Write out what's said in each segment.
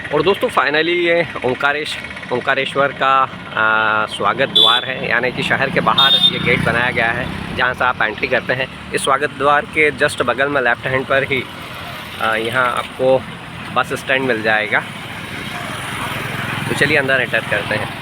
और दोस्तों फाइनली ये ओंकारेश्वर का स्वागत द्वार है, यानी कि शहर के बाहर ये गेट बनाया गया है जहाँ से आप एंट्री करते हैं। इस स्वागत द्वार के जस्ट बगल में लेफ्ट हैंड पर ही यहाँ आपको बस स्टैंड मिल जाएगा। तो चलिए अंदर एंटर करते हैं।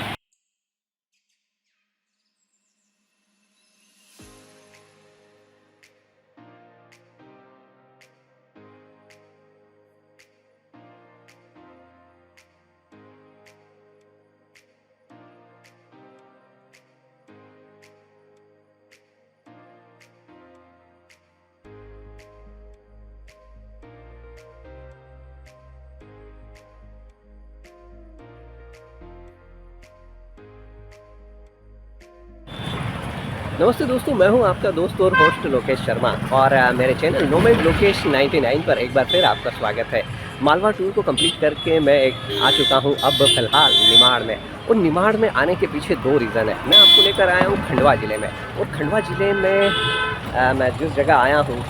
नमस्ते दोस्तों, मैं हूं आपका दोस्त और होस्ट लोकेश शर्मा और मेरे चैनल नोमैड लोकेश 99 पर एक बार फिर आपका स्वागत है। मालवा टूर को कंप्लीट करके मैं आ चुका हूं अब फ़िलहाल निमाड़ में। और निमाड़ में आने के पीछे दो रीज़न है। मैं आपको लेकर आया हूं खंडवा ज़िले में, और खंडवा ज़िले में मैं जिस जगह आया हूं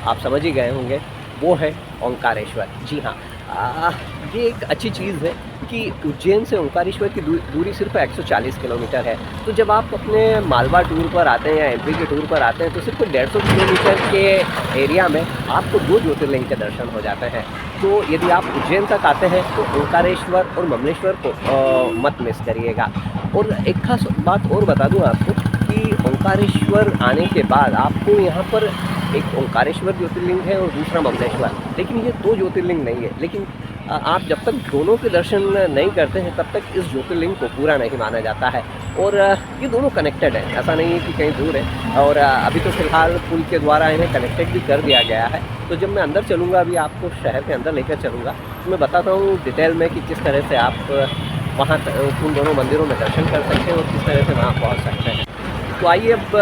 आप समझ ही गए होंगे, वो है ओंकारेश्वर। जी हाँ, ये एक अच्छी चीज़ है कि उज्जैन से ओंकारेश्वर की दूरी सिर्फ 140 किलोमीटर है। तो जब आप अपने मालवा टूर पर आते हैं या एमपी के टूर पर आते हैं तो सिर्फ 150 किलोमीटर के एरिया में आपको दो ज्योतिर्लिंग के दर्शन हो जाते हैं। तो यदि आप उज्जैन तक आते हैं तो ओंकारेश्वर और ममलेश्वर को मत मिस करिएगा। और एक खास बात और बता दूं आपको कि ओंकारेश्वर आने के बाद आपको यहाँ पर एक ओंकारेश्वर ज्योतिर्लिंग है और दूसरा ममलेश्वर, लेकिन ये दो ज्योतिर्लिंग नहीं है। लेकिन आप जब तक दोनों के दर्शन नहीं करते हैं तब तक इस ज्योतिर्लिंग को पूरा नहीं माना जाता है। और ये दोनों कनेक्टेड है, ऐसा नहीं है कि कहीं दूर है। और अभी तो फ़िलहाल पुल के द्वारा इन्हें कनेक्टेड भी कर दिया गया है। तो जब मैं अंदर चलूँगा, अभी आपको शहर के अंदर लेकर चलूँगा, तो मैं बताता हूँ डिटेल में कि किस तरह से आप वहाँ उन दोनों मंदिरों में दर्शन कर सकते हैं और किस तरह से वहाँ पहुँच सकते हैं। तो आइए अब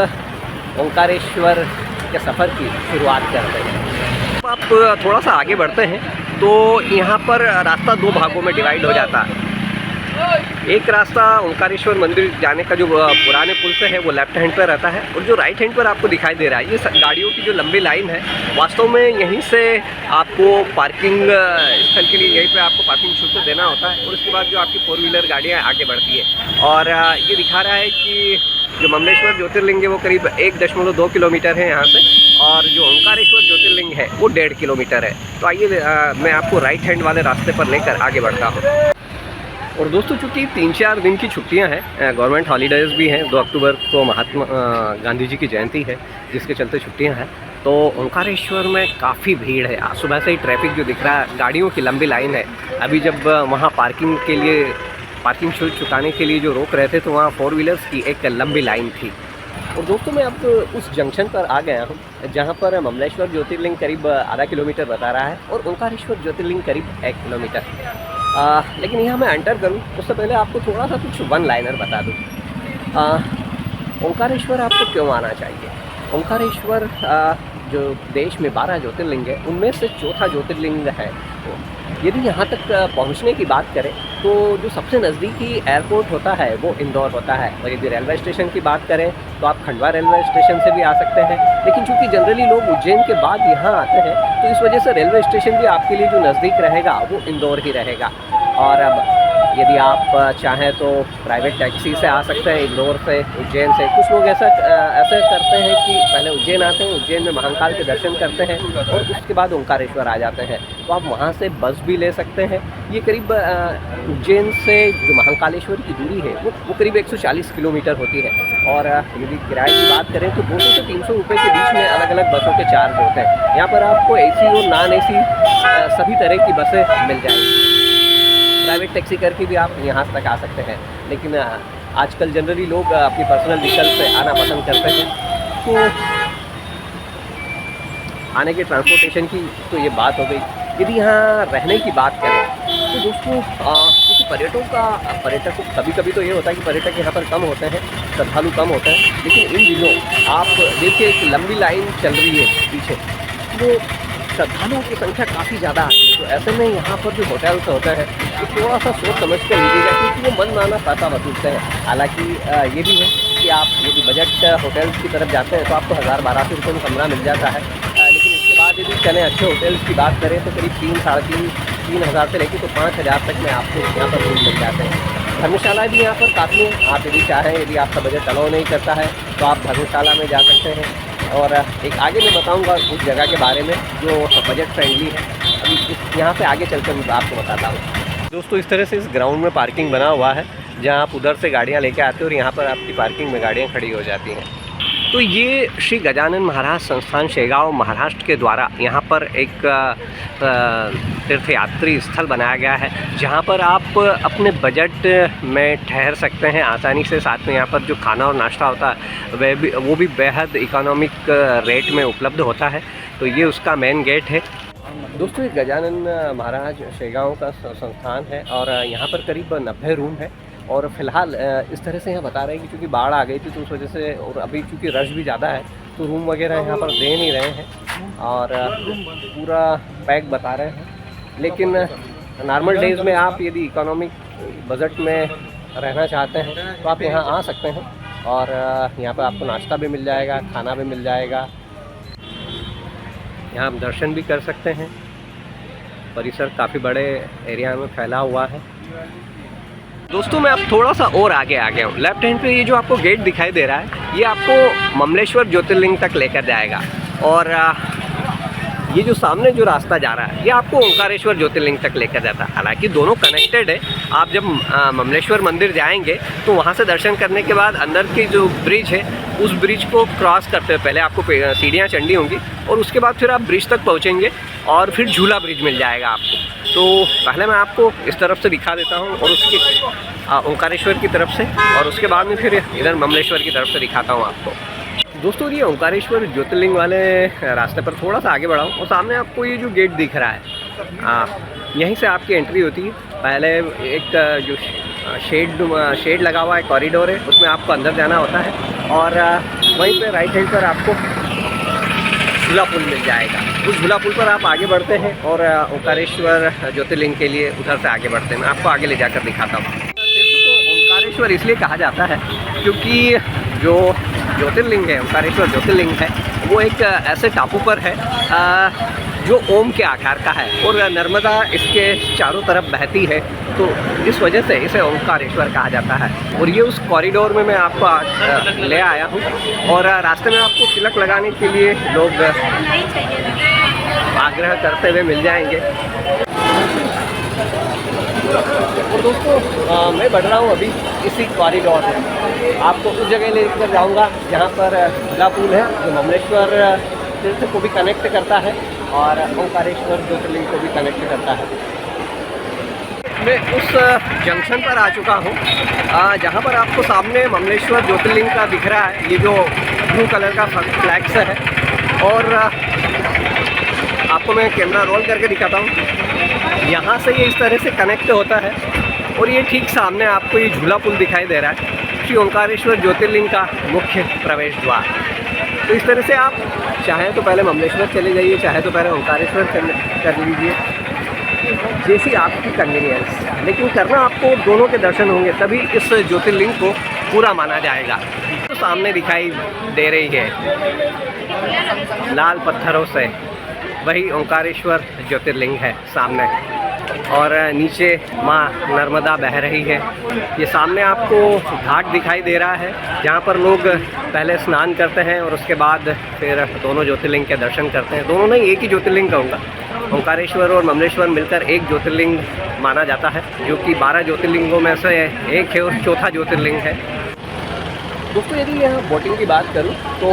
ओंकारेश्वर के सफ़र की शुरुआत करते हैं। आप थोड़ा सा आगे बढ़ते हैं तो यहाँ पर रास्ता दो भागों में डिवाइड हो जाता है। एक रास्ता ओंकारेश्वर मंदिर जाने का जो पुराने पुल से है वो लेफ्ट हैंड पर रहता है, और जो राइट हैंड पर आपको दिखाई दे रहा है ये गाड़ियों की जो लंबी लाइन है, वास्तव में यहीं से आपको पार्किंग स्थल के लिए यहीं पे आपको पार्किंग शुल्क देना होता है। और उसके बाद जो आपकी 4 व्हीलर गाड़ियाँ आगे बढ़ती है। और ये दिखा रहा है कि जो ममलेश्वर ज्योतिर्लिंग है वो करीब 1.2 किलोमीटर है यहाँ से, और जो ओंकारेश्वर ज्योतिर्लिंग है वो 1.5 किलोमीटर है। तो आइए मैं आपको राइट हैंड वाले रास्ते पर लेकर आगे बढ़ता हूँ। और दोस्तों चूँकि 3-4 दिन की छुट्टियां हैं, गवर्नमेंट हॉलीडेज़ भी हैं, 2 अक्टूबर को महात्मा गांधी जी की जयंती है जिसके चलते छुट्टियां हैं, तो ओंकारेश्वर में काफ़ी भीड़ है। आज सुबह से ही ट्रैफिक जो दिख रहा है, गाड़ियों की लंबी लाइन है। अभी जब वहाँ पार्किंग शुल्क चुकाने के लिए जो रोक रहे थे तो वहाँ 4 व्हीलर्स की एक लंबी लाइन थी। और दोस्तों मैं अब उस जंक्शन पर आ गया हूँ जहाँ पर ममलेश्वर ज्योतिर्लिंग करीब आधा किलोमीटर बता रहा है और ओंकारेश्वर ज्योतिर्लिंग करीब 1 किलोमीटर। लेकिन यहाँ मैं एंटर करूँ उससे पहले आपको थोड़ा सा कुछ वन लाइनर बता दूँ। ओंकारेश्वर आपको क्यों आना चाहिए? ओंकारेश्वर जो देश में 12 ज्योतिर्लिंग है उनमें से चौथा ज्योतिर्लिंग है। यदि यहाँ तक पहुँचने की बात करें तो जो सबसे नज़दीकी एयरपोर्ट होता है वो इंदौर होता है। और यदि रेलवे स्टेशन की बात करें तो आप खंडवा रेलवे स्टेशन से भी आ सकते हैं। लेकिन चूँकि जनरली लोग उज्जैन के बाद यहाँ आते हैं तो इस वजह से रेलवे स्टेशन भी आपके लिए जो नज़दीक रहेगा वो इंदौर ही रहेगा। और अब यदि आप चाहें तो प्राइवेट टैक्सी से आ सकते हैं इंदौर से, उज्जैन से। कुछ लोग ऐसा करते हैं कि पहले उज्जैन आते हैं, उज्जैन में महाकाल के दर्शन करते हैं और उसके बाद ओंकारेश्वर आ जाते हैं। तो आप वहाँ से बस भी ले सकते हैं। ये करीब उज्जैन से जो महाकालेश्वर की दूरी है वो करीब 140 किलोमीटर होती है। और यदि किराए की बात करें तो 200 से 300 रुपये के बीच में अलग अलग बसों के चार्ज होते हैं। यहाँ पर आपको AC और नॉन AC सभी तरह की बसें मिल जाएंगी। प्राइवेट टैक्सी करके भी आप यहाँ तक आ सकते हैं। लेकिन आजकल जनरली लोग अपनी पर्सनल व्हीकल से आना पसंद करते हैं। तो आने के ट्रांसपोर्टेशन की तो ये बात हो गई। यदि यहाँ रहने की बात करें तो दोस्तों क्योंकि पर्यटक कभी कभी तो ये होता है कि पर्यटक यहाँ पर कम होते हैं, श्रद्धालु कम होते हैं। लेकिन इन दिनों आप देखिए एक लंबी लाइन चल रही है पीछे, तो श्रद्धालुओं की संख्या काफ़ी ज़्यादा आती है। तो ऐसे में यहाँ पर जो होटल्स होते हैं तो थोड़ा सा सोच समझ कर लीजिएगा, क्योंकि वो मनमाना पैसा वसूलते हैं। हालांकि ये भी है कि आप यदि बजट होटल्स की तरफ जाते हैं तो आपको 1000-1200 रुपये में कमरा मिल जाता है। लेकिन उसके बाद यदि चले अच्छे होटल्स की बात करें तो करीब 3-3.5 3000 से लेकर तो 5000 तक में आपको यहाँ पर रूम मिल जाते हैं। धर्मशाला भी यहाँ पर काफ़ी है। आप यदि चाहें, यदि आपका बजट अलाउ नहीं करता है तो आप धर्मशाला में जा सकते हैं। और एक आगे मैं बताऊँगा उस जगह के बारे में जो बजट फ्रेंडली है। अभी यहाँ से आगे चलकर मैं आपको बताता हूँ। दोस्तों, इस तरह से इस ग्राउंड में पार्किंग बना हुआ है, जहाँ आप उधर से गाड़ियाँ लेके आते हो और यहाँ पर आपकी पार्किंग में गाड़ियाँ खड़ी हो जाती हैं। तो ये श्री गजानन महाराज संस्थान शेगांव महाराष्ट्र के द्वारा यहाँ पर एक तीर्थयात्री स्थल बनाया गया है, जहाँ पर आप अपने बजट में ठहर सकते हैं आसानी से। साथ में यहाँ पर जो खाना और नाश्ता होता है वो भी बेहद इकोनॉमिक रेट में उपलब्ध होता है। तो ये उसका मेन गेट है। दोस्तों, ये गजानन महाराज शेगांव का संस्थान है और यहाँ पर करीब 90 रूम है। और फिलहाल इस तरह से यहाँ बता रहे हैं कि चूँकि बाढ़ आ गई थी तो उस वजह से, और अभी चूँकि रश भी ज़्यादा है तो रूम वगैरह यहाँ पर दे नहीं रहे हैं और पूरा पैक बता रहे हैं। लेकिन नॉर्मल डेज़ में आप यदि इकोनॉमिक बजट में रहना चाहते हैं तो आप यहाँ आ सकते हैं और यहाँ पर आपको नाश्ता भी मिल जाएगा, खाना भी मिल जाएगा। यहाँ आप दर्शन भी कर सकते हैं। परिसर काफ़ी बड़े एरिया में फैला हुआ है। दोस्तों, मैं अब थोड़ा सा और आगे आ गया हूँ। लेफ्ट हैंड पे ये जो आपको गेट दिखाई दे रहा है, ये आपको ममलेश्वर ज्योतिर्लिंग तक लेकर जाएगा। और ये जो सामने जो रास्ता जा रहा है, ये आपको ओंकारेश्वर ज्योतिर्लिंग तक लेकर जाता है। हालांकि दोनों कनेक्टेड है। आप जब ममलेश्वर मंदिर जाएंगे तो वहाँ से दर्शन करने के बाद अंदर की जो ब्रिज है, उस ब्रिज को क्रॉस करते हुए पहले आपको सीढ़ियाँ चढ़नी होंगी और उसके बाद फिर आप ब्रिज तक पहुँचेंगे और फिर झूला ब्रिज मिल जाएगा आपको। तो पहले मैं आपको इस तरफ से दिखा देता हूँ और उसके ओंकारेश्वर की तरफ से, और उसके बाद में फिर इधर ममलेश्वर की तरफ से दिखाता हूँ आपको। दोस्तों, ये ओंकारेश्वर ज्योतिर्लिंग वाले रास्ते पर थोड़ा सा आगे बढ़ा हूँ और सामने आपको ये जो गेट दिख रहा है, यहीं से आपकी एंट्री होती है। पहले एक जो शेड लगा हुआ है, कॉरिडोर है, उसमें आपको अंदर जाना होता है और वहीं पे राइट हैंड पर आपको झूला पुल मिल जाएगा। उस झूला पुल पर आप आगे बढ़ते हैं और ओंकारेश्वर ज्योतिर्लिंग के लिए उधर से आगे बढ़ते हैं। मैं आपको आगे ले जाकर दिखाता हूँ। तो ओंकारेश्वर इसलिए कहा जाता है क्योंकि जो ज्योतिर्लिंग है, ओंकारेश्वर ज्योतिर्लिंग है, वो एक ऐसे टापू पर है जो ओम के आकार का है और नर्मदा इसके चारों तरफ बहती है। तो इस वजह से इसे ओंकारेश्वर कहा जाता है। और ये उस कॉरिडोर में मैं आपको ले आया हूँ और रास्ते में आपको तिलक लगाने के लिए लोग आग्रह करते हुए मिल जाएंगे। और दोस्तों, मैं बढ़ रहा हूँ अभी इसी कॉरिडोर में। आपको उस जगह लेकर जाऊँगा जहाँ पर झूला पुल है, जो ममलेश्वर तीर्थ को भी कनेक्ट करता है और ओंकारेश्वर ज्योतिर्लिंग को भी कनेक्ट करता है। मैं उस जंक्शन पर आ चुका हूँ जहाँ पर आपको सामने ममलेश्वर ज्योतिर्लिंग का दिख रहा है, ये जो ब्लू कलर का फ्लैग्स है। और आपको मैं कैमरा रोल करके दिखाता हूँ। यहाँ से ये इस तरह से कनेक्ट होता है और ये ठीक सामने आपको ये झूला पुल दिखाई दे रहा है, श्री ओंकारेश्वर ज्योतिर्लिंग का मुख्य प्रवेश द्वार। तो इस तरह से आप चाहें तो पहले ममलेश्वर चले जाइए, चाहे तो पहले ओंकारेश्वर कर लीजिए, जैसी आपकी कन्वीनियंस। लेकिन करना आपको दोनों के दर्शन होंगे, तभी इस ज्योतिर्लिंग को पूरा माना जाएगा। तो सामने दिखाई दे रही है लाल पत्थरों से, वही ओंकारेश्वर ज्योतिर्लिंग है सामने। और नीचे माँ नर्मदा बह रही है। ये सामने आपको घाट दिखाई दे रहा है, जहाँ पर लोग पहले स्नान करते हैं और उसके बाद फिर दोनों ज्योतिर्लिंग के दर्शन करते हैं। दोनों नहीं, एक ही ज्योतिर्लिंग कहूँगा। ओंकारेश्वर और ममलेश्वर मिलकर एक ज्योतिर्लिंग माना जाता है, जो कि 12 ज्योतिर्लिंगों में से एक है और चौथा ज्योतिर्लिंग है। दोस्तों, यदि यहाँ बोटिंग की बात करूँ तो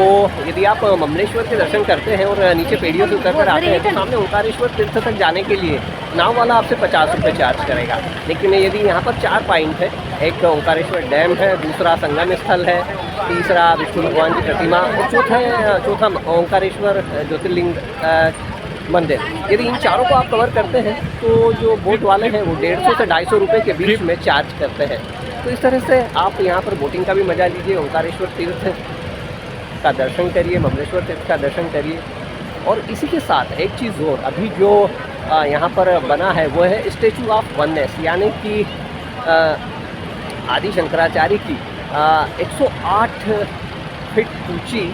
यदि आप ममलेश्वर के दर्शन करते हैं और नीचे पेड़ियों से उतरकर आते हैं तो सामने ओंकारेश्वर तीर्थ तक जाने के लिए नाव वाला आपसे 50 रुपये चार्ज करेगा। लेकिन यदि यहाँ पर 4 पॉइंट है, एक ओंकारेश्वर डैम है, दूसरा संगम स्थल है, तीसरा विष्णु भगवान की प्रतिमा और चौथा ओंकारेश्वर ज्योतिर्लिंग मंदिर। यदि इन चारों को आप कवर करते हैं तो जो बोट वाले हैं वो 150 से 250 रुपये के बीच में चार्ज करते हैं। तो इस तरह से आप यहाँ पर बोटिंग का भी मज़ा लीजिए, ओंकारेश्वर तीर्थ का दर्शन करिए, ममलेश्वर तीर्थ का दर्शन करिए। और इसी के साथ एक चीज़ और अभी जो यहाँ पर बना है वो है स्टैचू ऑफ वननेस, यानी कि आदि शंकराचार्य की 108 फीट ऊंची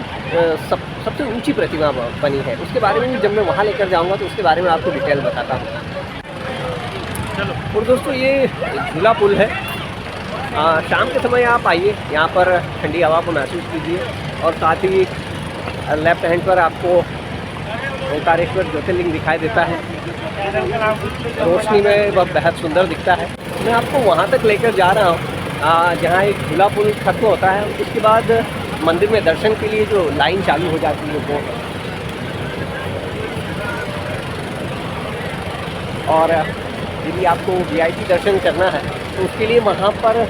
सबसे ऊंची प्रतिमा बनी है। उसके बारे में भी जब मैं वहाँ लेकर जाऊँगा तो उसके बारे में आपको डिटेल बताता हूँ। और दोस्तों ये झूला पुल है। शाम के समय आप आइए, यहाँ पर ठंडी हवा को महसूस कीजिए और साथ ही लेफ्ट हैंड पर आपको ओंकारेश्वर ज्योतिर्लिंग दिखाई देता है। रोशनी में वह बेहद सुंदर दिखता है। मैं आपको वहाँ तक लेकर जा रहा हूँ जहाँ एक झूला पुल खत्म होता है। उसके बाद मंदिर में दर्शन के लिए जो लाइन चालू हो जाती है वो, और यदि आपको वीआईपी दर्शन करना है तो उसके लिए वहाँ पर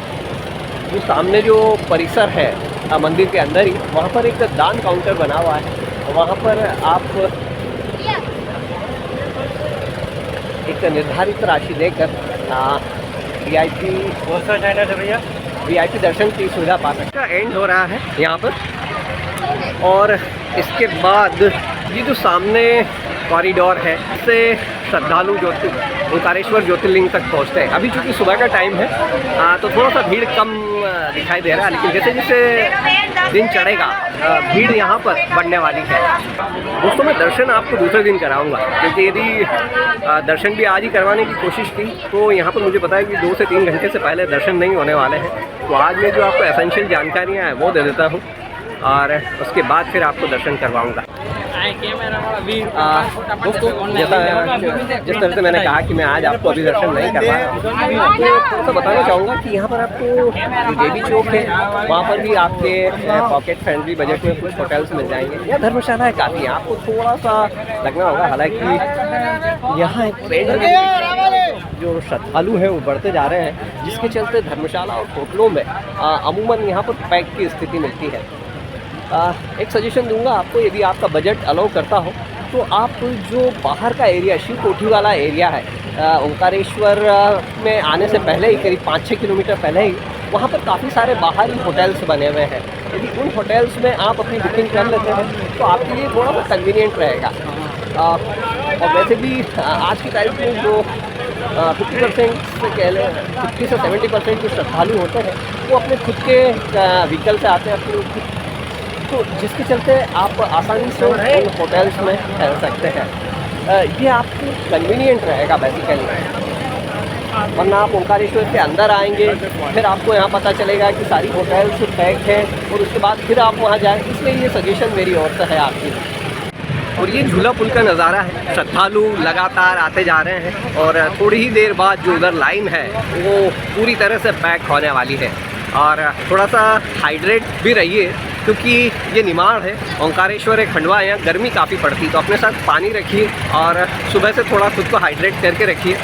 जो सामने जो परिसर है मंदिर के अंदर ही, वहाँ पर एक दान काउंटर बना हुआ है। वहाँ पर आप एक निर्धारित राशि देकर वीआईपी दर्शन की सुविधा पा सकते हैं। एंड हो रहा है यहाँ पर, और इसके बाद ये जो सामने कॉरिडोर है इससे श्रद्धालु ओंकारेश्वर ज्योतिर्लिंग तक पहुँचते हैं। अभी चूँकि सुबह का टाइम है तो थोड़ा सा भीड़ कम दिखाई दे रहा है, लेकिन जैसे जैसे दिन चढ़ेगा भीड़ यहाँ पर बढ़ने वाली है। दोस्तों मैं दर्शन आपको दूसरे दिन कराऊंगा, क्योंकि यदि दर्शन भी आज ही करवाने की कोशिश की तो यहाँ पर मुझे पता है कि 2 से 3 घंटे से पहले दर्शन नहीं होने वाले हैं। तो आज मैं जो आपको एसेंशियल जानकारियाँ हैं वो दे देता हूँ और उसके बाद फिर आपको दर्शन करवाऊँगा। दोस्तों जिस तरह से मैंने कहा कि मैं आज आपको अभी दर्शन नहीं कर रहा हूँ, तो थोड़ा सा बताना चाहूँगा कि यहाँ पर आपको देवी चौक है, वहाँ पर भी आपके पॉकेट फ्रेंडली बजट में कुछ होटल्स मिल जाएंगे या धर्मशाला है काफ़ी है। आपको थोड़ा सा लगना होगा, हालांकि यहाँ एक ट्रेंड जो श्रद्धालु है वो बढ़ते जा रहे हैं, जिसके चलते धर्मशाला और होटलों में अमूमन यहाँ पर पैक की स्थिति मिलती है। एक सजेशन दूंगा आपको, यदि आपका बजट अलाउ करता हो तो आप जो बाहर का एरिया, शिव कोठी वाला एरिया है ओंकारेश्वर में आने से पहले ही, करीब 5-6 किलोमीटर पहले ही वहाँ पर काफ़ी सारे बाहरी होटल्स बने हुए हैं। यदि उन होटल्स में आप अपनी बुकिंग कर लेते हैं तो आपके लिए थोड़ा सा कन्वीनियंट रहेगा। और वैसे भी आज की तारीख में जो 50% से कह लें 50 से 70% जो श्रद्धालु होते हैं वो अपने खुद के व्हीकल से आते हैं अपने, तो जिसके चलते आप आसानी से इन होटल्स में ठहर सकते हैं। ये आपको कन्वीनियंट रहेगा बेसिकली, वरना आप ओंकारेश्वर के अंदर आएंगे फिर आपको यहाँ पता चलेगा कि सारी होटल्स पैक हैं और उसके बाद फिर आप वहाँ जाएँ। इसलिए ये सजेशन मेरी ओर से है आपकी। और ये झूला पुल का नज़ारा है, श्रद्धालु लगातार आते जा रहे हैं और थोड़ी ही देर बाद जो उधर लाइन है वो पूरी तरह से पैक होने वाली है। और थोड़ा सा हाइड्रेट भी रहिए, क्योंकि ये निमाड़ है, ओंकारेश्वर एक खंडवा है, यहाँ गर्मी काफ़ी पड़ती, तो अपने साथ पानी रखिए और सुबह से थोड़ा खुद को हाइड्रेट करके रखिए।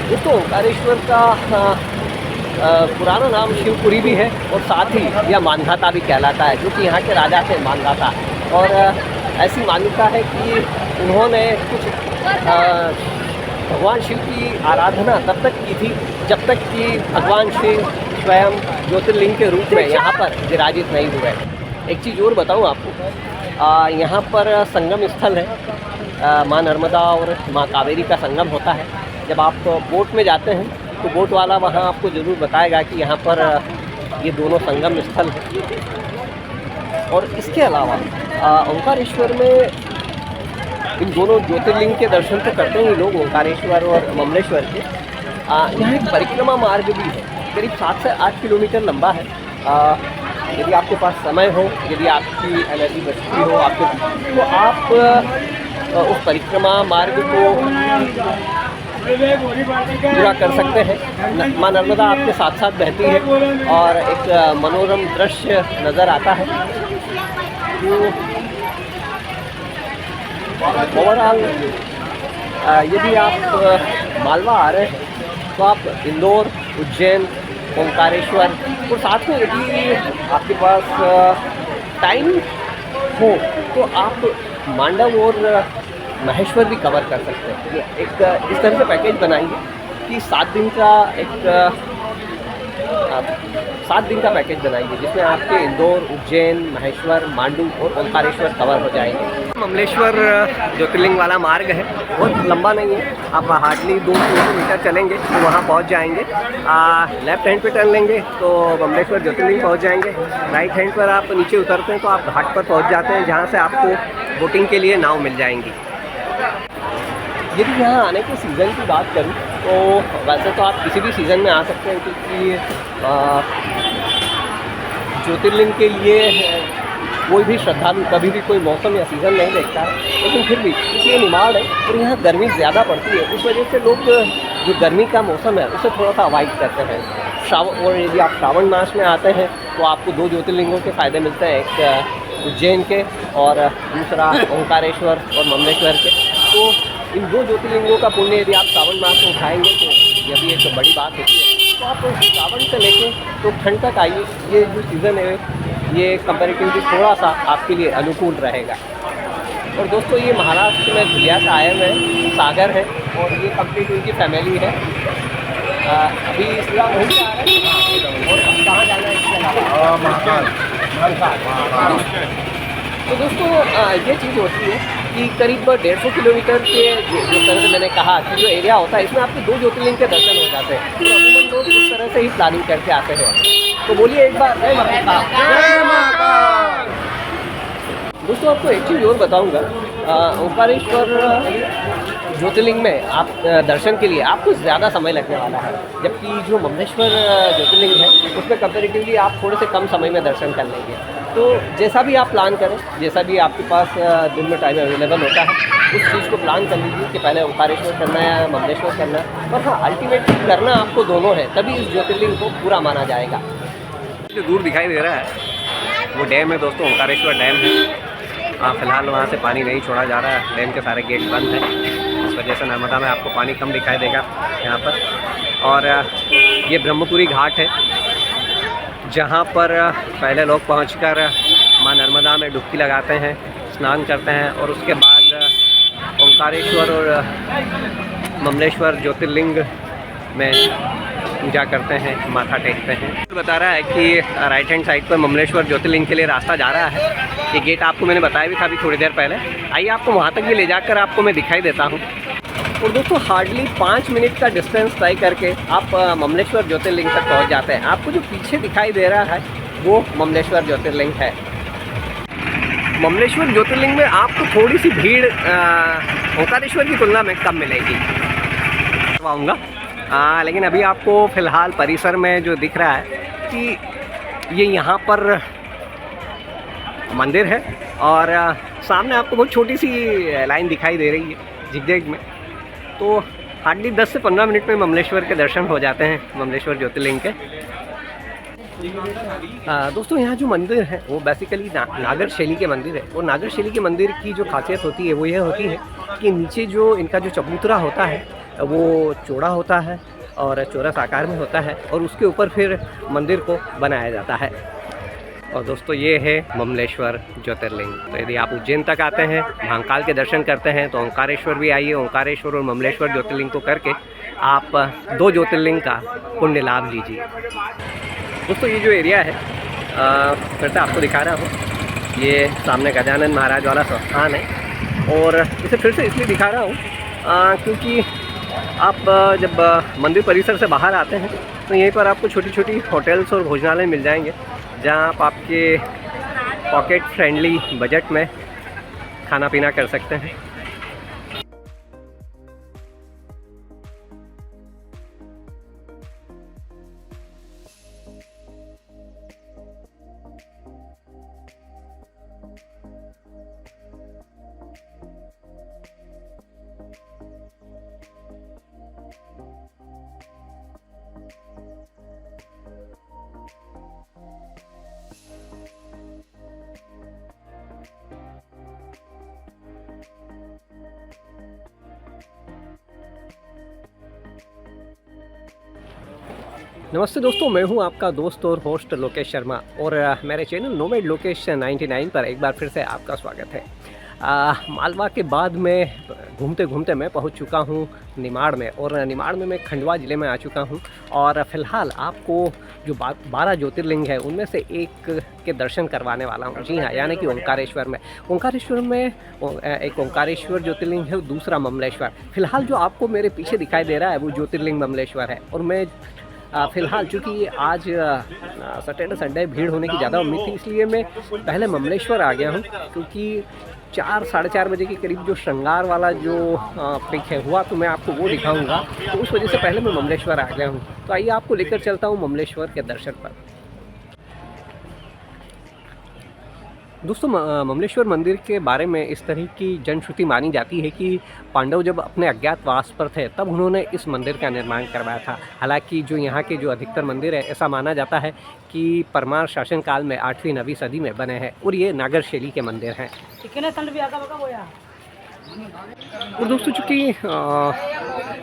दोस्तों ओंकारेश्वर का पुराना नाम शिवपुरी भी है और साथ ही यह मानधाता भी कहलाता है, जो कि यहाँ के राजा थे मानधाता। और ऐसी मान्यता है कि उन्होंने कुछ भगवान शिव की आराधना तब तक की थी जब तक कि भगवान शिव स्वयं ज्योतिर्लिंग के रूप में यहाँ पर विराजित नहीं हुए। एक चीज़ और बताऊँ आपको, यहाँ पर संगम स्थल है, माँ नर्मदा और माँ कावेरी का संगम होता है। जब आप बोट में जाते हैं तो बोट वाला वहाँ आपको ज़रूर बताएगा कि यहाँ पर ये दोनों संगम स्थल हैं। और इसके अलावा ओंकारेश्वर में इन दोनों ज्योतिर्लिंग के दर्शन तो करते हैं लोग, ओंकारेश्वर और ममलेश्वर के। यहाँ एक परिक्रमा मार्ग भी है, करीब 7 से 8 किलोमीटर लंबा है। यदि आपके पास समय हो, यदि आपकी एनर्जी बचती हो आपके, तो आप उस परिक्रमा मार्ग को पूरा कर सकते हैं। माँ नर्मदा आपके साथ साथ बहती है और एक मनोरम दृश्य नज़र आता है। ओवरऑल यदि आप मालवा आ रहे हैं तो आप इंदौर, उज्जैन, ओंकारेश्वर और साथ में यदि आपके पास टाइम हो तो आप मांडव और महेश्वर भी कवर कर सकते हैं। एक इस तरह से पैकेज बनाएंगे कि 7 दिन का पैकेज बनाएंगे, जिसमें आपके इंदौर, उज्जैन, महेश्वर, मांडू और ओंकारेश्वर कवर हो जाएंगे। ममलेश्वर ज्योतिर्लिंग वाला मार्ग है, बहुत लंबा नहीं है, आप हार्डली 2 किलोमीटर चलेंगे तो वहाँ पहुँच जाएंगे। लेफ्ट हैंड पे टर्न लेंगे तो ममलेश्वर ज्योतिर्लिंग पहुँच जाएंगे। राइट हैंड पर आप नीचे उतरते हैं तो आप घाट पर पहुँच जाते हैं, जहाँ से आपको बोटिंग के लिए नाव मिल जाएंगी। यदि यहाँ आने के सीज़न की बात करूँ तो वैसे तो आप किसी भी सीज़न में आ सकते हैं, क्योंकि ज्योतिर्लिंग के लिए कोई भी श्रद्धालु कभी भी कोई मौसम या सीज़न नहीं देखता है। लेकिन फिर भी क्योंकि ये निमाड़ है और यहाँ गर्मी ज़्यादा पड़ती है, इस वजह से लोग जो गर्मी का मौसम है उसे थोड़ा सा अवॉइड करते हैं। और यदि आप श्रावण मास में आते हैं तो आपको 2 ज्योतिर्लिंगों के फ़ायदे मिलते हैं, एक उज्जैन के और दूसरा ओंकारेश्वर और ममलेश्वर के। तो इन 2 ज्योतिर्लिंगों का पुण्य यदि आप श्रावण मास में उठाएंगे तो यह भी एक बड़ी बात होती है। तो आप श्रावण से लेके तो ठंड तक आइए, ये जो सीज़न है ये कंपैरेटिवली थोड़ा सा आपके लिए अनुकूल रहेगा। और दोस्तों ये महाराष्ट्र में धुलिया का आयम है, सागर है और ये कंप्लीट उनकी फैमिली है। अभी सीधा वहीं से आ रहे हैं और कहाँ जाना है इसके अलावा महाकाल। तो दोस्तों ये चीज़ होती है कि करीब 150 किलोमीटर के जिस तरह से मैंने कहा कि जो एरिया होता है इसमें आपके 2 ज्योतिर्लिंग के दर्शन हो जाते हैं। तो अमूमन लोग इस तरह से ही प्लानिंग करके आते हैं। तो बोलिए एक बार जय महाकाल। दोस्तों आपको एक चीज़ और बताऊंगा, ओंकारेश्वर ज्योतिर्लिंग में आप दर्शन के लिए आपको ज़्यादा समय लगने वाला है, जबकि जो ममलेश्वर ज्योतिर्लिंग है उसमें कंपैरेटिवली आप थोड़े से कम समय में दर्शन कर लेंगे। तो जैसा भी आप प्लान करें, जैसा भी आपके पास दिन में टाइम अवेलेबल होता है उस चीज़ को प्लान कर लीजिए कि पहले ओंकारेश्वर करना है या ममलेश्वर करना है। और हाँ, अल्टीमेटली करना आपको दोनों है, तभी इस ज्योतिर्लिंग को पूरा माना जाएगा। जो दूर दिखाई दे रहा है वो डैम है दोस्तों, ओंकारेश्वर डैम है। फ़िलहाल वहाँ से पानी नहीं छोड़ा जा रहा है, डैम के सारे गेट बंद हैं, इस वजह से नर्मदा में आपको पानी कम दिखाई देगा यहाँ पर। और ये ब्रह्मपुरी घाट है जहाँ पर पहले लोग पहुँचकर माँ नर्मदा में डुबकी लगाते हैं, स्नान करते हैं और उसके बाद ओंकारेश्वर और ममलेश्वर ज्योतिर्लिंग में पूजा करते हैं, माथा टेकते हैं। बता रहा है कि राइट हैंड साइड पर ममलेश्वर ज्योतिर्लिंग के लिए रास्ता जा रहा है। ये गेट आपको मैंने बताया भी था अभी थोड़ी देर पहले। आइए आपको वहाँ तक भी ले जाकर आपको मैं दिखाई देता हूँ। और दोस्तों हार्डली 5 मिनट का डिस्टेंस तय करके आप ममलेश्वर ज्योतिर्लिंग तक पहुँच जाते हैं। आपको जो पीछे दिखाई दे रहा है वो ममलेश्वर ज्योतिर्लिंग है। ममलेश्वर ज्योतिर्लिंग में आपको थोड़ी सी भीड़ ओंकारेश्वर की तुलना में कम मिलेगी आऊँगा। लेकिन अभी आपको फ़िलहाल परिसर में जो दिख रहा है कि ये यहाँ पर मंदिर है और सामने आपको बहुत छोटी सी लाइन दिखाई दे रही है झिगझैग में। तो हार्डली 10 से 15 मिनट में ममलेश्वर के दर्शन हो जाते हैं, ममलेश्वर ज्योतिर्लिंग के। दोस्तों यहाँ जो मंदिर है वो बेसिकली नागर शैली के मंदिर है। और नागर शैली के मंदिर की जो खासियत होती है वो यह होती है कि नीचे जो इनका जो चबूतरा होता है वो चौड़ा होता है और चौरस आकार में होता है और उसके ऊपर फिर मंदिर को बनाया जाता है। और दोस्तों ये है ममलेश्वर ज्योतिर्लिंग। तो यदि आप उज्जैन तक आते हैं, महाकाल के दर्शन करते हैं तो ओंकारेश्वर भी आइए। ओंकारेश्वर और ममलेश्वर ज्योतिर्लिंग को करके आप 2 ज्योतिर्लिंग का पुण्य लाभ लीजिए। दोस्तों ये जो एरिया है फिर से आपको दिखा रहा हूँ, ये सामने गजानन महाराज वाला संस्थान है। और इसे फिर से इसलिए दिखा रहा हूँ क्योंकि आप जब मंदिर परिसर से बाहर आते हैं तो यहीं पर आपको छोटी छोटी होटल्स और भोजनालय मिल जाएंगे जहाँ आप आपके पॉकेट फ्रेंडली बजट में खाना पीना कर सकते हैं। नमस्ते दोस्तों, मैं हूं आपका दोस्त और होस्ट लोकेश शर्मा और मेरे चैनल नोमैड लोकेश 99 पर एक बार फिर से आपका स्वागत है। मालवा के बाद में घूमते घूमते मैं पहुंच चुका हूं निमाड़ में और निमाड़ में मैं खंडवा ज़िले में आ चुका हूं और फ़िलहाल आपको जो 12 ज्योतिर्लिंग है उनमें से एक के दर्शन करवाने वाला हूं। जी हाँ, यानी कि ओंकारेश्वर में। ओंकारेश्वर में एक ओंकारेश्वर ज्योतिर्लिंग है, दूसरा ममलेश्वर। फ़िलहाल जो आपको मेरे पीछे दिखाई दे रहा है वो ज्योतिर्लिंग ममलेश्वर है और मैं फ़िलहाल चूँकि आज सैटरडे संडे भीड़ होने की ज़्यादा उम्मीद थी, इसलिए मैं पहले ममलेश्वर आ गया हूँ, क्योंकि 4 साढ़े 4 बजे के करीब जो श्रृंगार वाला जो पिक है हुआ, तो मैं आपको वो दिखाऊंगा। तो उस वजह से पहले मैं ममलेश्वर आ गया हूँ। तो आइए आपको लेकर चलता हूँ ममलेश्वर के दर्शन पर। दोस्तों, ममलेश्वर मंदिर के बारे में इस तरह की जनश्रुति मानी जाती है कि पांडव जब अपने अज्ञातवास पर थे तब उन्होंने इस मंदिर का निर्माण करवाया था। हालांकि जो यहाँ के जो अधिकतर मंदिर है, ऐसा माना जाता है कि परमार शासन काल में 8वीं 9वीं सदी में बने हैं और ये नागर शैली के मंदिर हैं। और दोस्तों, चूँकि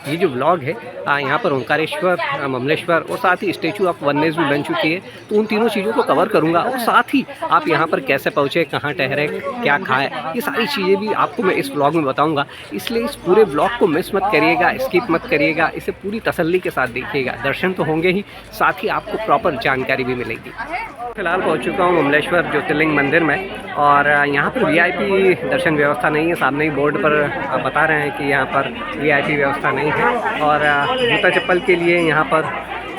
ये जो व्लॉग है यहाँ पर ओंकारेश्वर, ममलेश्वर और साथ ही स्टैचू ऑफ वननेस भी बन चुकी है, तो उन तीनों चीज़ों को कवर करूँगा और साथ ही आप यहाँ पर कैसे पहुँचे, कहाँ ठहरे, क्या खाए, ये सारी चीज़ें भी आपको मैं इस व्लॉग में बताऊँगा। इसलिए इस पूरे व्लॉग को मिस मत करिएगा, स्किप मत करिएगा, इसे पूरी तसल्ली के साथ देखिएगा। दर्शन तो होंगे ही, साथ ही आपको प्रॉपर जानकारी भी मिलेगी। फिलहाल पहुँच चुका हूँ ममलेश्वर ज्योतिर्लिंग मंदिर में और यहाँ पर VIP दर्शन व्यवस्था नहीं है। सामने ही बोर्ड पर बता रहे हैं कि यहाँ पर VIP व्यवस्था नहीं है। और जूता चप्पल के लिए यहाँ पर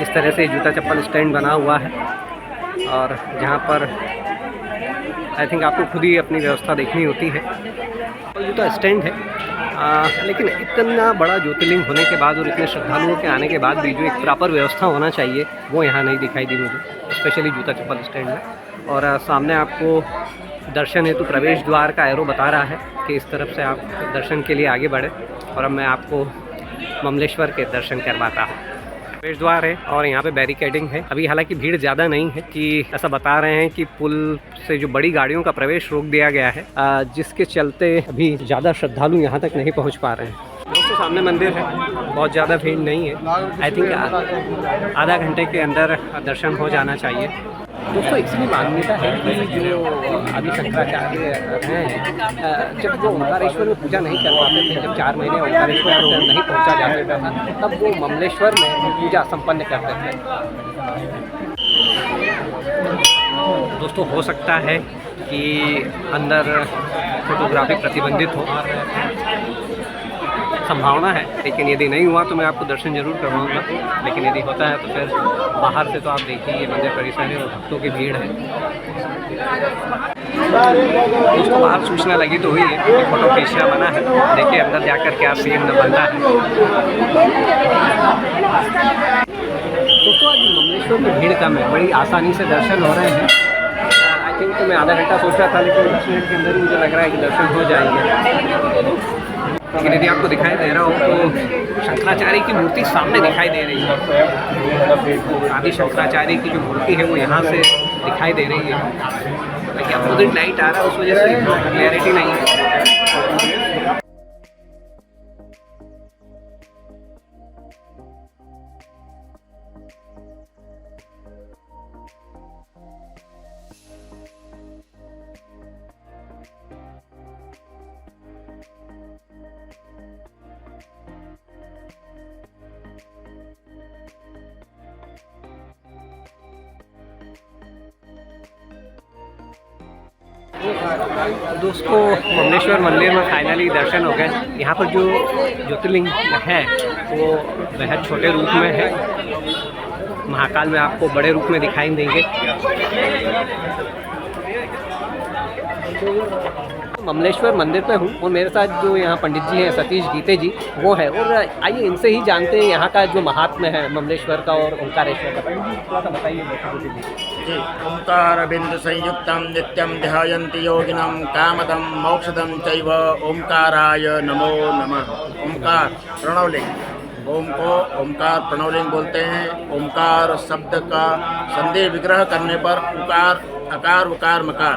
इस तरह से जूता चप्पल स्टैंड बना हुआ है और जहाँ पर आई थिंक आपको खुद ही अपनी व्यवस्था देखनी होती है। और जूता स्टैंड है, लेकिन इतना बड़ा ज्योतिर्लिंग होने के बाद और इतने श्रद्धालुओं के आने के बाद भी जो एक प्रॉपर व्यवस्था होना चाहिए वो यहाँ नहीं दिखाई दी मुझे, स्पेशली जूता चप्पल स्टैंड में। और सामने आपको दर्शन हेतु प्रवेश द्वार का एरो बता रहा है कि इस तरफ से आप दर्शन के लिए आगे बढ़े। और अब मैं आपको ममलेश्वर के दर्शन करवाता हूँ। प्रवेश द्वार है और यहाँ पे बैरिकेडिंग है। अभी हालांकि भीड़ ज़्यादा नहीं है, कि ऐसा बता रहे हैं कि पुल से जो बड़ी गाड़ियों का प्रवेश रोक दिया गया है, जिसके चलते अभी ज़्यादा श्रद्धालु यहाँ तक नहीं पहुँच पा रहे हैं। दोस्तों, सामने मंदिर है, बहुत ज़्यादा भीड़ नहीं है। आई थिंक आधा घंटे के अंदर दर्शन हो जाना चाहिए। दोस्तों, इसकी मान्यता है कि जो आदि शंकराचार्य हैं, जब वो ओंकारेश्वर में पूजा नहीं कर पाते थे, जब 4 महीने ओंकारेश्वर नहीं पहुंचा जा सकता था, तब वो ममलेश्वर में पूजा संपन्न करते थे। दोस्तों, हो सकता है कि अंदर फोटोग्राफी प्रतिबंधित हो, संभावना है, लेकिन यदि नहीं हुआ तो मैं आपको दर्शन जरूर करवाऊंगा। लेकिन यदि होता है तो फिर बाहर से तो आप देखिए ये मंदिर परिसर है और भक्तों की भीड़ है। दोस्तों, बाहर सूचना लगी तो हुई है कि फोटो खींचना मना है। देखिए अंदर जाकर क्या सीन बनता है। दोस्तों, आज ममलेश्वर में भीड़ कम है, बड़ी आसानी से दर्शन हो रहे हैं। आई थिंक तो मैं आधा घंटा सोच रहा था, लेकिन 10 मिनट के अंदर ही मुझे लग रहा है कि दर्शन हो जाएंगे। लेकिन यदि आपको दिखाई दे रहा हो तो शंकराचार्य की मूर्ति सामने दिखाई दे रही है। आदि शंकराचार्य की जो मूर्ति है वो यहाँ से दिखाई दे रही है, लेकिन अपोजिट लाइट आ रहा है, उस वजह से क्लैरिटी नहीं है। दोस्तों, ममलेश्वर मंदिर में फाइनली दर्शन हो गए। यहाँ पर जो ज्योतिर्लिंग है वो बेहद छोटे रूप में है। महाकाल में आपको बड़े रूप में दिखाई देंगे। ममलेश्वर मंदिर पे हूँ और मेरे साथ जो यहाँ पंडित जी हैं, सतीश गीते जी, वो है। और आइए इनसे ही जानते हैं यहाँ का जो महात्म्य है ममलेश्वर का और ओंकारेश्वर का। पंडित जी, थोड़ा सा बताइए। जी, ओंकार बिंदु संयुक्तम नित्यम ध्यायन्ति योगिनम कामदम मोक्षदम चैव ओंकाराय नमो नमः। ओंकार प्रणवलिंग, ओम को ओंकार प्रणवलिंग बोलते हैं। ओंकार शब्द का संदेह विग्रह करने पर उकार अकार उकार मकार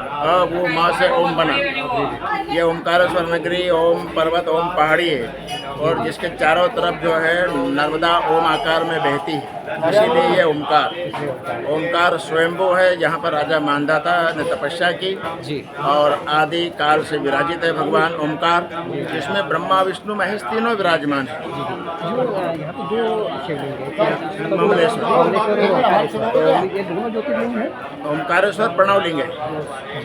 वो माँ से ओम बना। ये ओमकारेश्वर नगरी ओम पर्वत ओम पहाड़ी है और जिसके चारों तरफ जो है नर्मदा ओम आकार में बहती है, इसीलिए ये ओमकार स्वयंभू है। यहाँ पर राजा मानधाता ने तपस्या की जी और आदि काल से विराजित है भगवान ओमकार, जिसमें ब्रह्मा विष्णु महेश तीनों विराजमान है। ओमकारेश्वर प्रणवलिंग है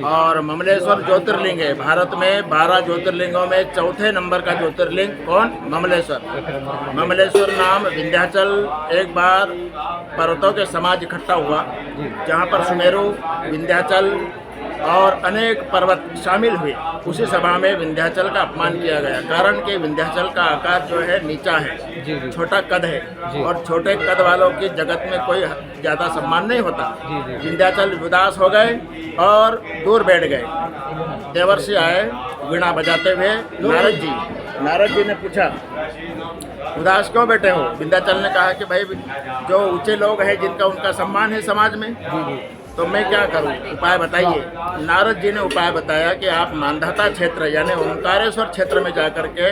और ममलेश्वर ज्योतिर्लिंग है। भारत में 12 ज्योतिर्लिंगों में चौथे नंबर का ज्योतिर्लिंग कौन? ममलेश्वर। ममलेश्वर नाम विंध्याचल एक बार पर्वतों के समाज इकट्ठा हुआ, जहाँ पर सुमेरु, विंध्याचल और अनेक पर्वत शामिल हुए। उसी सभा में विंध्याचल का अपमान किया गया, कारण कि विंध्याचल का आकार जो है नीचा है, छोटा कद है, और छोटे कद वालों की जगत में कोई ज़्यादा सम्मान नहीं होता। विंध्याचल उदास हो गए और दूर बैठ गए। देवर्षि आए वीणा बजाते हुए, नारद जी ने पूछा उदास क्यों बैठे हो? विंध्याचल ने कहा कि भाई जो ऊंचे लोग हैं जिनका उनका सम्मान है समाज में, तो मैं क्या करूं, उपाय बताइए। नारद जी ने उपाय बताया कि आप मानधाता क्षेत्र यानी ओंकारेश्वर क्षेत्र में जाकर के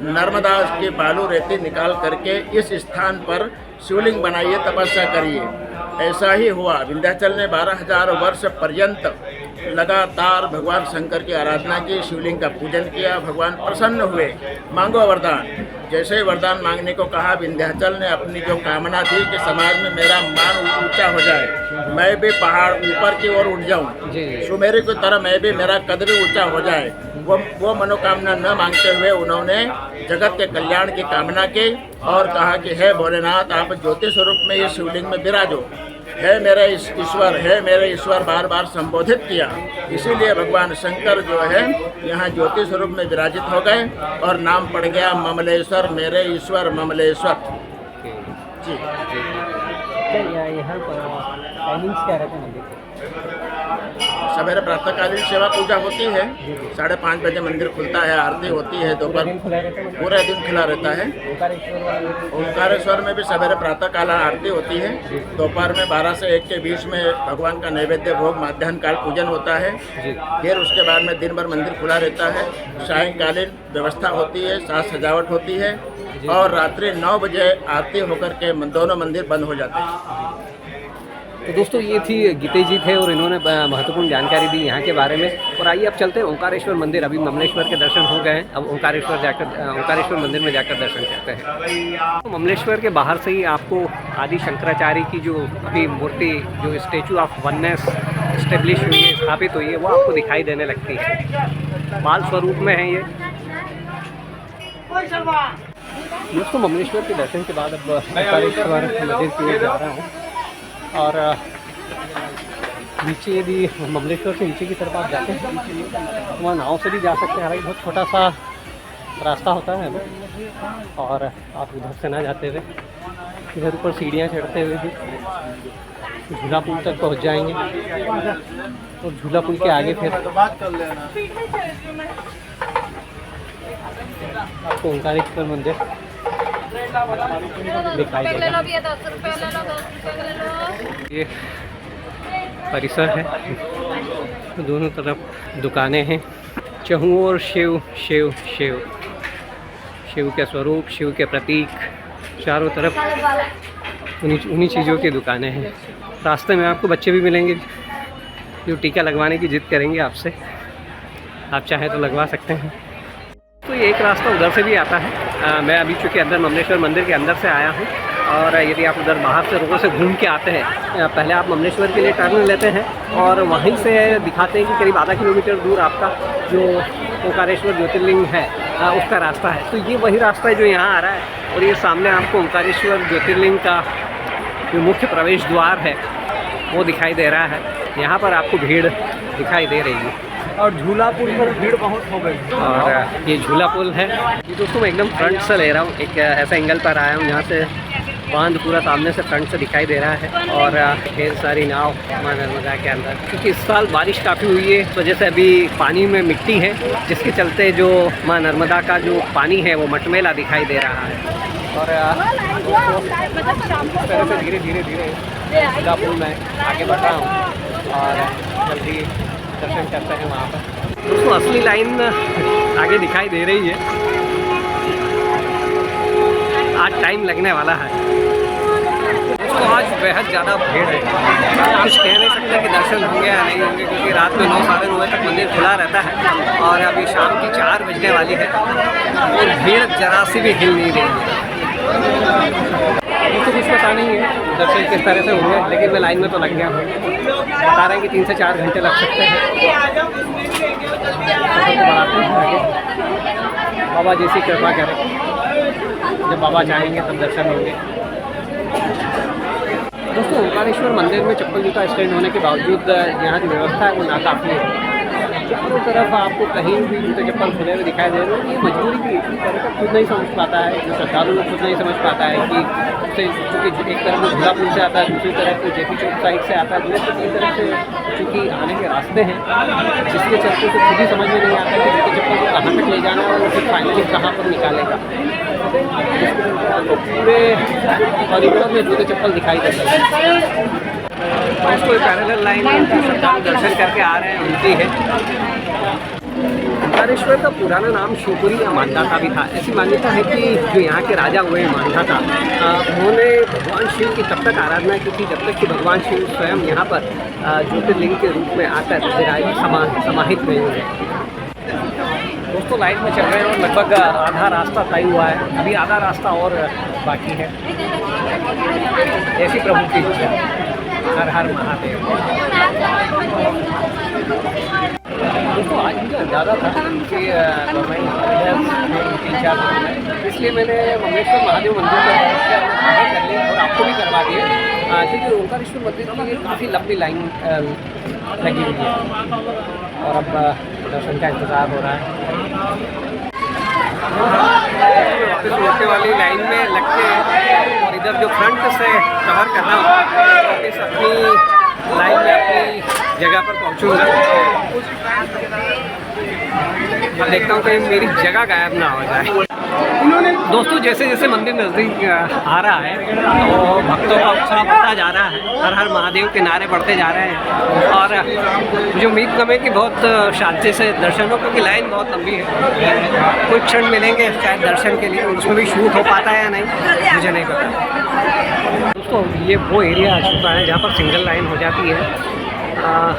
नर्मदा की बालू रेती निकाल करके इस स्थान पर शिवलिंग बनाइए, तपस्या करिए। ऐसा ही हुआ। विंध्याचल ने 12,000 वर्ष पर्यंत लगातार भगवान शंकर की आराधना की, शिवलिंग का पूजन किया। भगवान प्रसन्न हुए, मांगो वरदान। जैसे ही वरदान मांगने को कहा, विंध्याचल ने अपनी जो कामना थी कि समाज में मेरा मान ऊंचा हो जाए, मैं भी पहाड़ ऊपर की ओर उठ जाऊं, सुमेरु की तरह मैं भी, मेरा कद भी ऊंचा हो जाए, वो मनोकामना न मांगते हुए उन्होंने जगत के कल्याण की कामना की और कहा कि हे भोलेनाथ, आप ज्योति स्वरूप में ये शिवलिंग में विराजो, है मेरे ईश्वर, है मेरे ईश्वर, बार बार संबोधित किया। इसीलिए भगवान शंकर जो है यहाँ ज्योति स्वरूप में विराजित हो गए और नाम पड़ गया ममलेश्वर, मेरे ईश्वर ममलेश्वर जी। यहाँ पर टाइमिंग्स क्या रहते हैं? सवेरे प्रातःकालीन सेवा पूजा होती है, 5:30 बजे मंदिर खुलता है, आरती होती है, दोपहर पूरे दिन खुला रहता है। ओंकारेश्वर में भी सवेरे प्रातःकाल आरती होती है, दोपहर में 12 से 1 के बीच में भगवान का नैवेद्य भोग, माध्याह्न काल पूजन होता है। फिर उसके बाद में दिन भर मंदिर खुला रहता है। सायंकालीन व्यवस्था होती है, साज सजावट होती है और रात्रि 9 बजे आरती होकर के दोनों मंदिर बंद हो जाते हैं। तो दोस्तों ये थी गीते जी थे और इन्होंने महत्वपूर्ण जानकारी दी यहाँ के बारे में। और आइए अब चलते हैं ओंकारेश्वर मंदिर। अभी ममलेश्वर के दर्शन हो गए हैं, अब ओंकारेश्वर मंदिर में जाकर दर्शन करते हैं। तो ममलेश्वर के बाहर से ही आपको आदि शंकराचार्य की जो अभी मूर्ति, जो स्टैचू ऑफ वननेस इस्टेब्लिश हुई है, स्थापित हुई है, वो आपको दिखाई देने लगती है। बाल स्वरूप में है ये। दोस्तों ममलेश्वर के दर्शन के बाद अब ओंकारेश्वर मंदिर की ओर जा रहा हूँ और नीचे यदि ममलेश्वर से नीचे की तरफ आप जाते हैं तो वहाँ नाव से भी जा सकते हैं। हालांकि बहुत छोटा सा रास्ता होता है और आप उधर से ना जाते हुए इधर ऊपर सीढ़ियाँ चढ़ते हुए भी झूला पुल तक पहुँच जाएंगे और झूला पुल के आगे फिर आपको ओंकारेश्वर मंदिर दिखाई देगा। ये परिसर है, दोनों तरफ दुकानें हैं, चहुँ और शिव शिव शिव, शिव के स्वरूप, शिव के प्रतीक, चारों तरफ उन्हीं चीज़ों की दुकानें हैं। रास्ते में आपको बच्चे भी मिलेंगे जो टीका लगवाने की जिद करेंगे आपसे, आप चाहें तो लगवा सकते हैं। तो ये एक रास्ता उधर से भी आता है। मैं अभी चूँकि अंदर ममलेश्वर मंदिर के अंदर से आया हूँ और यदि आप उधर बाहर से रोड से घूम के आते हैं, पहले आप ममलेश्वर के लिए टर्न लेते हैं और वहीं से दिखाते हैं कि करीब आधा किलोमीटर दूर आपका जो ओंकारेश्वर ज्योतिर्लिंग है उसका रास्ता है। तो ये वही रास्ता है जो यहाँ आ रहा है और ये सामने आपको ओंकारेश्वर ज्योतिर्लिंग का जो मुख्य प्रवेश द्वार है वो दिखाई दे रहा है। यहाँ पर आपको भीड़ दिखाई दे रही है और झूला पुल पर भीड़ बहुत हो गई। और ये झूला पुल है। ये दोस्तों मैं एकदम फ्रंट से ले रहा हूँ, एक ऐसा एंगल पर आया हूँ जहाँ से बांध पूरा सामने से फ्रंट से दिखाई दे रहा है और ढेर सारी नाव माँ नर्मदा के अंदर। क्योंकि इस साल बारिश काफ़ी हुई है, इस वजह से अभी पानी में मिट्टी है, जिसके चलते जो माँ नर्मदा का जो पानी है वो मटमैला दिखाई दे रहा है। और इस तरह से धीरे धीरे झूला पुल में आगे बढ़ रहा हूँ और जल्दी दर्शन करते हैं वहाँ पर। दोस्तों असली लाइन आगे दिखाई दे रही है। आज टाइम लगने वाला है दोस्तों, आज बेहद ज़्यादा भीड़ है। कुछ कह नहीं सकते कि दर्शन होंगे या नहीं होंगे, क्योंकि रात में 9 साढ़े 9 तक मंदिर खुला रहता है और अभी शाम की 4 बजने वाली है और भीड़ जरा सी भी हिल नहीं रही है। मुझे कुछ पता नहीं है दर्शन किस तरह से होंगे, लेकिन मैं लाइन में तो लग गया हूँ। बता रहे हैं कि 3 से 4 घंटे लग सकते हैं। बाबा जैसी कृपा करें। जब बाबा चाहेंगे तब दर्शन होंगे। दोस्तों ओंकारेश्वर मंदिर में चप्पल जूता स्टैंड होने के बावजूद यहाँ की व्यवस्था है वो नाकाफी है। चारों तरफ आपको कहीं भी जूते चप्पल खुले हुए दिखाई दे रहे हैं। ये मजबूरी भी इसी तरह का खुद नहीं समझ पाता है, जो श्रद्धालु लोग खुद नहीं समझ पाता है कि उससे चूँकि एक तरफ वो झूला पुल से आता है, दूसरी तरफ वो जेपी चौक साइड से आता है, दूसरी तीन तरफ से चूँकि आने के रास्ते हैं, जिसके चलते तो खुद ही समझ में नहीं आता कि जूते चप्पल को कहाँ तक ले जाना है और फिर फाइनली कहाँ पर निकालेगा। पूरे कॉरिडोर में जूते चप्पल दिखाई देते हैं। दोस्तों पैरेलल लाइन श्रद्धालु दर्शन करके आ रहे हैं उनकी है। ओंकारेश्वर का पुराना नाम शिवपुरी या मानधाता भी था। ऐसी मान्यता है कि जो यहाँ के राजा हुए मानधाता, उन्होंने भगवान शिव की तब तक आराधना की थी जब तक कि भगवान शिव स्वयं यहाँ पर ज्योतिर्लिंग के रूप में आकर समाहित नहीं हुए। दोस्तों लाइन में चल रहे हैं और लगभग आधा रास्ता तय हुआ है, अभी आधा रास्ता और बाकी है। ऐसी प्रभु की हर हर महादेव। दोस्तों आज मुझे अंदाज़ा था कि इसलिए मैंने ममलेश्वर महादेव मंदिर का कर लिया और आपको भी करवा दिए, क्योंकि ओंकारेश्वर मंदिर के लिए काफ़ी लंबी लाइन लगी हुई है और अब दर्शन का इंतज़ार हो रहा है। वापस लौटने वाली लाइन में लग के और इधर जो फ्रंट से कवर करना वापस अपनी लाइन में अपनी जगह पर पहुंचूंगा। देखता हूँ कहीं मेरी जगह गायब ना हो जाए। दोस्तों जैसे जैसे मंदिर नज़दीक आ रहा है तो भक्तों का उत्साह बढ़ता जा रहा है, हर हर महादेव के नारे बढ़ते जा रहे हैं और मुझे उम्मीद कम है कि बहुत शांति से दर्शन हो, क्योंकि लाइन बहुत लंबी है। कुछ क्षण मिलेंगे शायद दर्शन के लिए, उसमें भी शूट हो पाता है या नहीं मुझे नहीं पता। दोस्तों ये वो एरिया आ चुका है जहाँ पर सिंगल लाइन हो जाती है।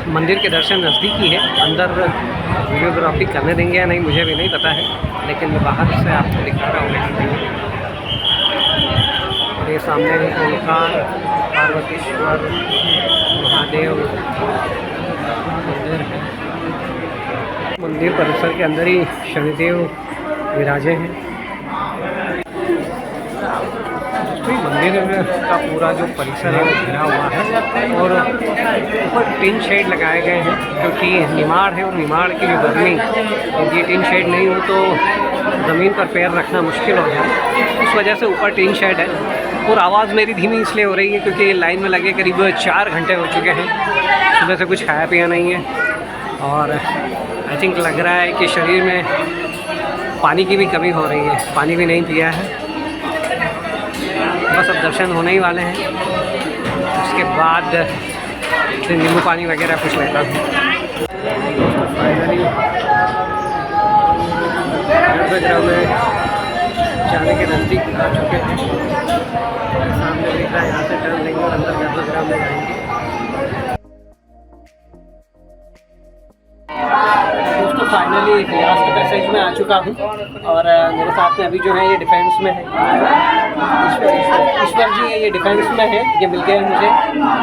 मंदिर के दर्शन नज़दीकी है, अंदर वीडियोग्राफी करने देंगे या नहीं मुझे भी नहीं पता है, लेकिन मैं बाहर से आपको दिखा रहा हूँ। और ये सामने ओंकार पार्वतीश्वर महादेव मंदिर है। मंदिर परिसर के अंदर ही शनिदेव विराजे हैं। मंदिर का पूरा जो परिसर है वो घिरा हुआ है और ऊपर टिन शेड लगाए गए हैं, क्योंकि निमाड़ है और निमाड़ की जो गर्मी, यदि टिन शेड नहीं हो तो ज़मीन पर पैर रखना मुश्किल हो जाए, उस वजह से ऊपर टिन शेड है। और आवाज़ मेरी धीमी इसलिए हो रही है क्योंकि लाइन में लगे करीब 4 घंटे हो चुके हैं, सुबह से कुछ खाया पिया नहीं है और आई थिंक लग रहा है कि शरीर में पानी की भी कमी हो रही है, पानी भी नहीं पिया है। बस अब दर्शन होने ही वाले हैं, उसके बाद फिर नींबू पानी वगैरह कुछ लेता हूँ। फाइनली गर्भगृह में जाने के नज़दीक आ चुके हैं। सामने लिखा है यहाँ से टर्न लेंगे और अंदर गर्भगृह में जाएंगे। दोस्तों फाइनली लास्ट पैसेज में आ चुका हूँ और मेरे साथ में अभी जो है ये डिफेंस में है, ईश्वर जी ये डिफेंस में है, ये मिल गए मुझे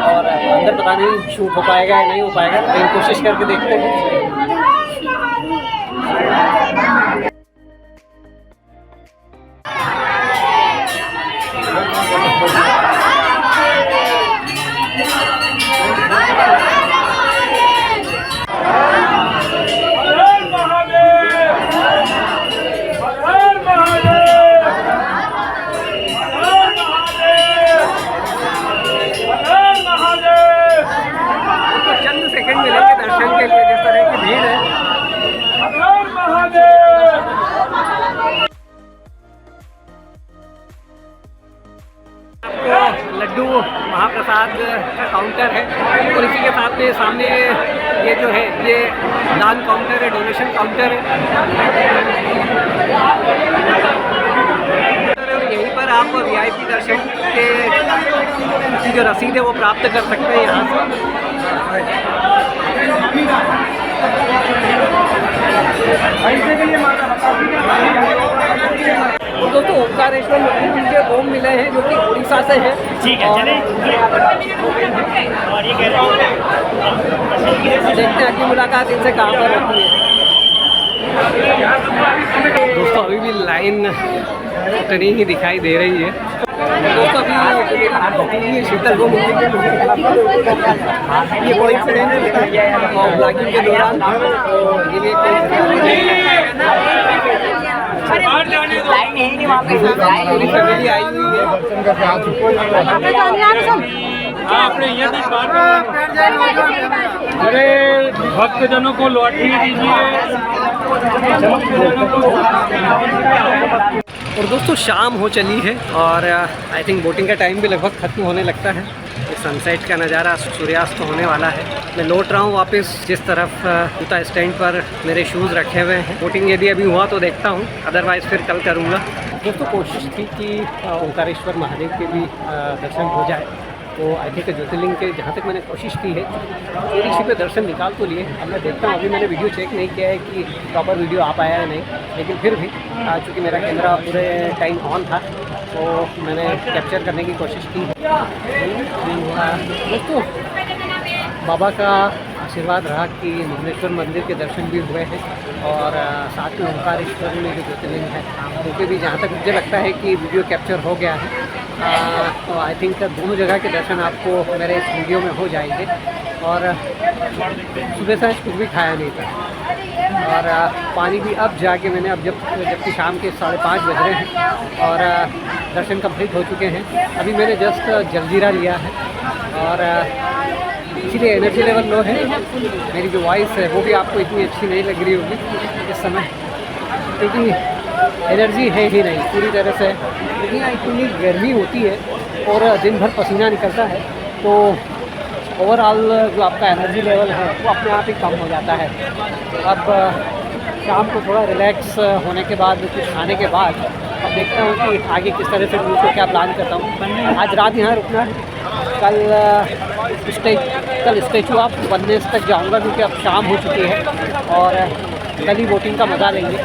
और अंदर पता नहीं शूट हो पाएगा या नहीं हो पाएगा, लेकिन कोशिश करके देखते हैं। मिलेंगे दर्शन के लिए, जिस तरह की भीड़ है। आपको लड्डू महाप्रसाद का काउंटर है और इसी के साथ में सामने ये जो है ये दान काउंटर है, डोनेशन काउंटर है और यहीं पर आप VIP दर्शन की जो रसीद है वो प्राप्त कर सकते हैं यहाँ से। दोस्तों ओंकारेश्वर मंदिर मुझे ओम मिले हैं जो कि उड़ीसा से है। ठीक है चलिए और ये कह रहे देखते हैं कि मुलाकात इनसे कहाँ पर होती है। दोस्तों अभी भी लाइन इतनी ही दिखाई दे रही है। दोस्तों अभी शीतल वो ये कोइंसिडेंस और ब्लॉगिंग के दौरान पूरी फैमिली आई हुई है। अरे भक्तजनों को लौटने दीजिए। और दोस्तों शाम हो चली है और आई थिंक बोटिंग का टाइम भी लगभग ख़त्म होने लगता है। सनसेट का नज़ारा सूर्यास्त होने वाला है। मैं लौट रहा हूँ वापस जिस तरफ जूता स्टैंड पर मेरे शूज़ रखे हुए हैं। बोटिंग यदि अभी हुआ तो देखता हूँ, अदरवाइज़ फिर कल करूँगा। दोस्तों कोशिश थी कि ओंकारेश्वर महादेव के भी दर्शन हो जाए, तो आई थिंक ज्योतिर्लिंग के जहाँ तक मैंने कोशिश की है ऋषि पे दर्शन निकाल तो लिए। अब मैं देखता हूँ, अभी मैंने वीडियो चेक नहीं किया है कि प्रॉपर वीडियो आ पाया है नहीं, लेकिन फिर भी चूँकि मेरा कैमरा पूरे टाइम ऑन था तो मैंने कैप्चर करने की कोशिश की। दोस्तों बाबा का आशीर्वाद रहा कि भुवनेश्वर मंदिर के दर्शन भी हुए हैं और साथ में ओंकारेश्वर में जो ज्योतिर्लिंग है उनके भी जहाँ तक मुझे लगता है कि वीडियो कैप्चर हो गया है। तो आई थिंक दोनों जगह के दर्शन आपको मेरे इस वीडियो में हो जाएंगे। और सुबह से कुछ भी खाया नहीं था और पानी भी अब जाके मैंने अब जबकि शाम के 5:30 बज रहे हैं और दर्शन कंप्लीट हो चुके हैं। अभी मैंने जस्ट जलजीरा लिया है और इसीलिए एनर्जी लेवल लो है। मेरी जो वॉइस है वो भी आपको इतनी अच्छी नहीं लग रही होगी इस समय, क्योंकि एनर्जी है ही नहीं पूरी तरह से। लेकिन इतनी गर्मी होती है और दिन भर पसीना निकलता है तो ओवरऑल जो आपका एनर्जी लेवल है वो अपने आप ही कम हो जाता है। अब शाम को थोड़ा रिलैक्स होने के बाद, कुछ खाने के बाद अब देखता हूँ कि आगे किस तरह से टूर को क्या प्लान करता हूँ। आज रात यहाँ रुकना है, कल स्टैचू ऑफ वननेस तक जाऊँगा क्योंकि अब शाम हो चुकी है और कल ही बोटिंग का मज़ा लेंगे।